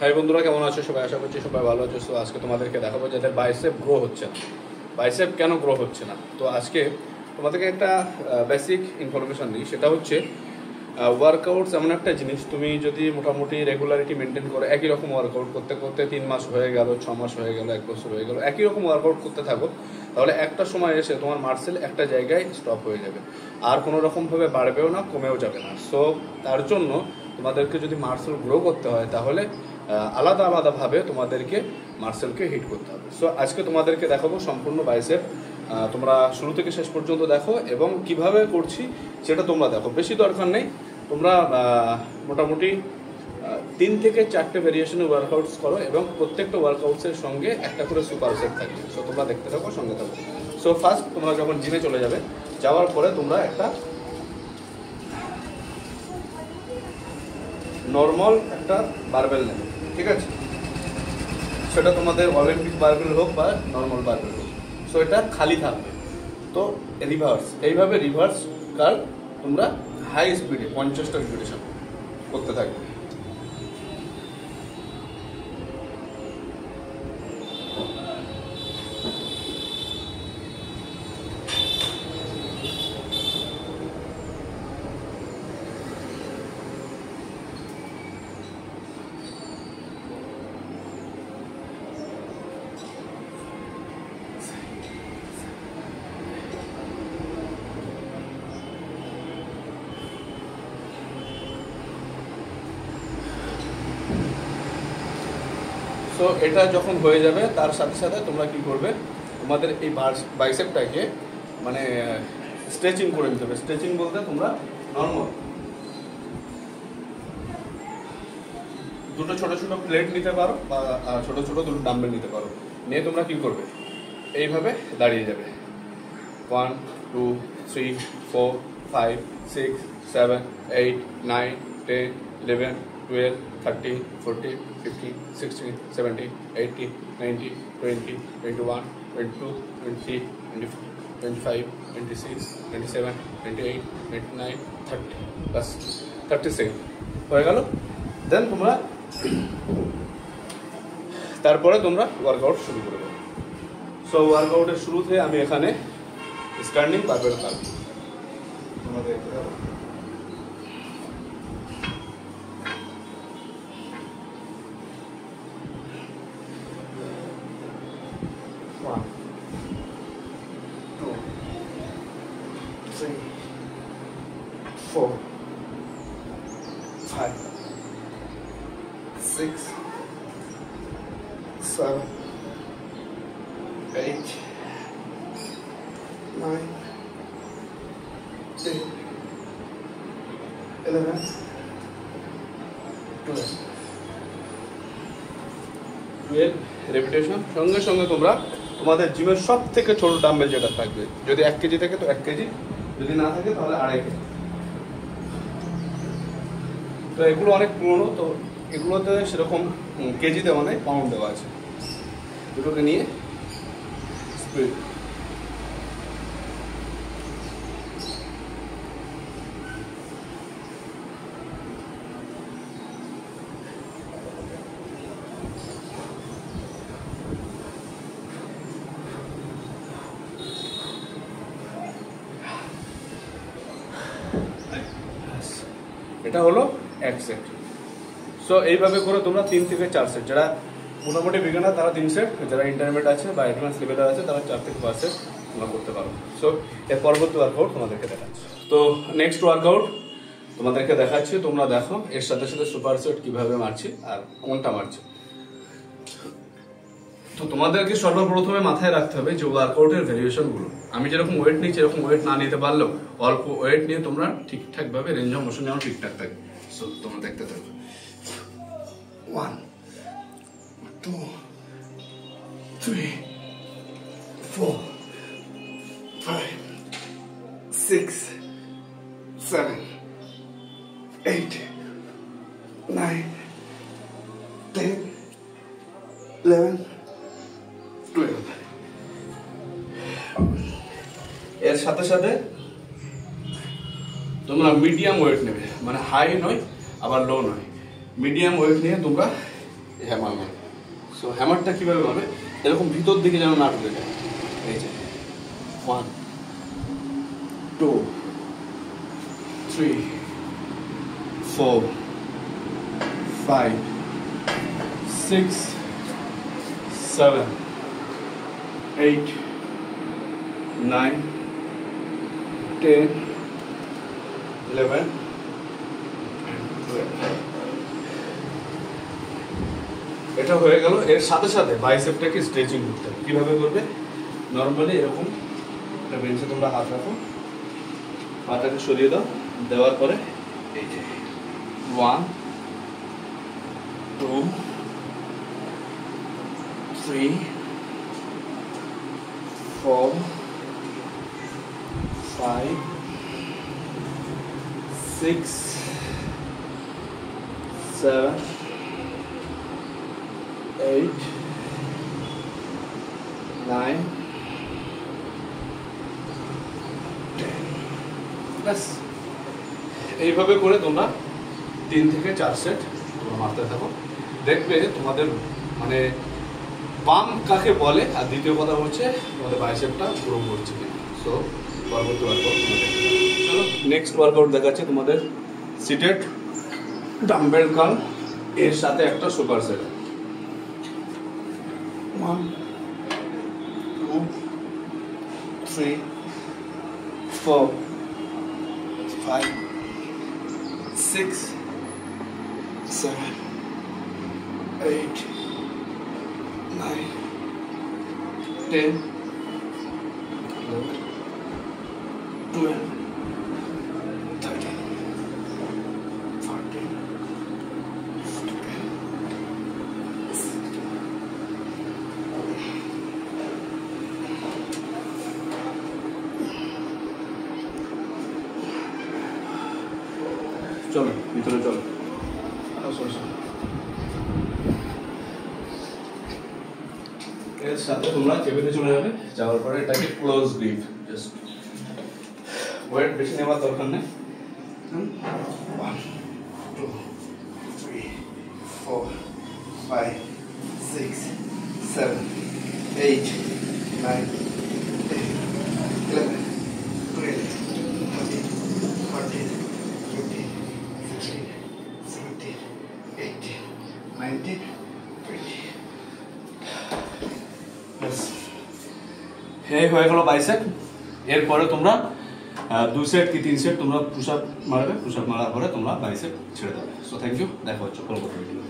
High বন্ধুরা, কেমন আছো সবাই? আশা করছি সবাই ভালো আছো। তো আজকে তোমাদেরকে দেখাবো যাদের বাইসেপ গ্রো হচ্ছে না, বাইসেপ কেন গ্রো হচ্ছে না। তো আজকে তোমাদেরকে একটা বেসিক ইনফরমেশন দিই, সেটা হচ্ছে ওয়ার্কআউটস এমন একটা জিনিস, তুমি যদি মোটামুটি রেগুলারিটি মেনটেন করো, একই রকম ওয়ার্কআউট করতে করতে 3 মাস হয়ে গেল, 6 মাস হয়ে গেল, 1 বছর হয়ে গেল, একই রকম ওয়ার্কআউট করতে থাকো, তাহলে একটা সময় এসে তোমার মাসেল একটা জায়গায় স্টপ হয়ে যাবে, আর কোনো রকমভাবে বাড়বেও না, কমেও যাবে না। সো তার জন্য তোমাদেরকে যদি মাসেল গ্রো করতে হয়, তাহলে আলাদা আলাদাভাবে তোমাদেরকে মাসেলকে হিট করতে হবে। সো আজকে তোমাদেরকে দেখাবো সম্পূর্ণ বাইসেপ, তোমরা শুরু থেকে শেষ পর্যন্ত দেখো এবং কিভাবে করছি সেটা তোমরা দেখো। বেশি দরকার নেই, তোমরা মোটামুটি 3 থেকে 4টে ভেরিয়েশনের ওয়ার্কআউটস করো এবং প্রত্যেকটা ওয়ার্কআউটসের সঙ্গে একটা করে সুপারসেট থাকে। সো তোমরা দেখতে থাকো, সঙ্গে থাকো। সো ফার্স্ট তোমরা যখন জিমে চলে যাবে, যাওয়ার পরে তোমরা একটা নর্মাল একটা বারবেল নেবে, ঠিক আছে? সেটা তোমাদের অলিম্পিক বারবেল হোক বা নর্মাল বারবেল হোক। সো এটা খালি থাকবে। তো রিভার্স, এইভাবে রিভার্স কার্ভ তোমরা হাই স্পিডে 50টা রিপিটেশন করতে থাকবে। সো এটা যখন হয়ে যাবে, তার সাথে সাথে তোমরা কি করবে, তোমাদের এই বাইসেপটাকে মানে স্ট্রেচিং করে নিতে হবে। স্ট্রেচিং বলতে তোমরা নর্মাল দুটো ছোট ছোট প্লেট নিতে পারো বা ছোট ছোট দুটো ডাম্বেল নিতে পারো। নিয়ে তোমরা কি করবে, এইভাবে দাঁড়িয়ে যাবে। 1 2 3 4 5 6 7 8 9 10 11 12 13 14 15 16 17 18 19 20 21 22 23 24 25 26 27 28 29 30 বাস 30 সেকেন্ড হয়ে গেল। দেন তোমরা তারপরে তোমরা ওয়ার্কআউট শুরু করবে। সো ওয়ার্কআউটের শুরুতে আমি এখানে স্ট্যান্ডিং বারবেল কার্ভ তোমাদের দেখতে পাবো। Four, 5, 6, 7, 8, 9, 10, 11, 12 repetition. সঙ্গে সঙ্গে তোমরা তোমাদের জিমের সব থেকে ছোট ডাম্বেল যেটা থাকবে, যদি 1 কেজি থাকে তো 1 কেজি, যদি না থাকে তাহলে 2.5 কেজি। তো এগুলো অনেক পুরনো, তো এগুলোতে সেরকম কেজি দেওয়া নেই, পাউন্ড দেওয়া আছে। দুটোকে নিয়ে স্পিড এটা হলো 1 সেট। সো এইভাবে করে তোমরা 3 থেকে 4 সেট, যারা মোটামুটি বিগিনার তারা 3 সেট, যারা ইন্টারমিডিয়েট আছে বা অ্যাডভান্স লেভেলের আছে তারা 4 থেকে 5 সেট তোমরা করতে পারো। সো এর পরবর্তী ওয়ার্কআউট তোমাদেরকে দেখাচ্ছি। তো নেক্সট ওয়ার্কআউট তোমাদেরকে দেখাচ্ছি, তোমরা দেখো এর সাথে সাথে সুপার সেট কীভাবে মারছি আর কোনটা মারছি। তো তোমাদেরকে সর্বপ্রথমে মাথায় রাখতে হবে যে ওয়ার্কআউটের ভেরিয়েশনগুলো, আমি যেরকম ওয়েট নিচ্ছি এরকম ওয়েট না নিতে পারলেও অল্প ওয়েট নিয়ে তোমরা ঠিকঠাকভাবে রেঞ্জ অফ মোশন যেন ঠিকঠাক থাকে। সো তোমরা দেখতে থাকো। 1 2 3 4 5 6 7 8 9 10 11 12। এর সাথে সাথে তোমরা মিডিয়াম ওয়েট নেবে, মানে হাই নয় আবার লো নয়, মিডিয়াম ওয়েট নিয়ে তোমরা হ্যামার মানে। সো হ্যামারটা কীভাবে হবে, এরকম ভিতর দিকে যেন না ঢুকে যায়। এই যে 1 2 3 4 5 6 7 8 9 10 11 এটা হয়ে গেল। এর সাথে সাথে বাইসেপটাকে স্ট্রেচিং করতে হবে। কীভাবে করবে, নর্মালি এরকম একটা বেঞ্চে তোমরা হাত রাখো, পাটাকে সরিয়ে দাও, দেওয়ার পরে এই যে 1 2 3 4 5 6 7 8 9 10। ব্যাস এইভাবে করে তোমরা 3 থেকে 4 সেট তোমরা মারতে থাকো, দেখবে তোমাদের মানে বাম কাকে বলে, আর দ্বিতীয় কথা হচ্ছে তোমাদের বাইসেপটা গ্রো করছে কিনা। সো পরবর্তী ওয়ার্কআউট চলো, নেক্সট ওয়ার্কআউট দেখাচ্ছে তোমাদের সিটেড ডাম্বেল কার্ল, এর সাথে একটা সুপার সেট। 1 2 3 4 5 6 7 8 9 10 11 12 13 14 চলো ভিতরে চলো। এর সাথে তোমরা কেবিনে চলে যাবে, যাওয়ার পরে এটাকে ক্লোজ গ্রিপ, জাস্ট ওয়েট বেশি নেওয়ার দরকার নেই। 1 2 3 4 5 6 7 8 9 10 11 12 13 14 15 16 17 18 19 20। এই হয়ে গেল বাইসেপ। এরপরে তোমরা 2 সেট কি 3 সেট তোমরা পুশ আপ মারবে, পুশ আপ মারার পরে তোমরা বাইসেপ ছেড়ে দেবে। সো থ্যাংক ইউ, দেখা হচ্ছে পরবর্তী ভিডিও।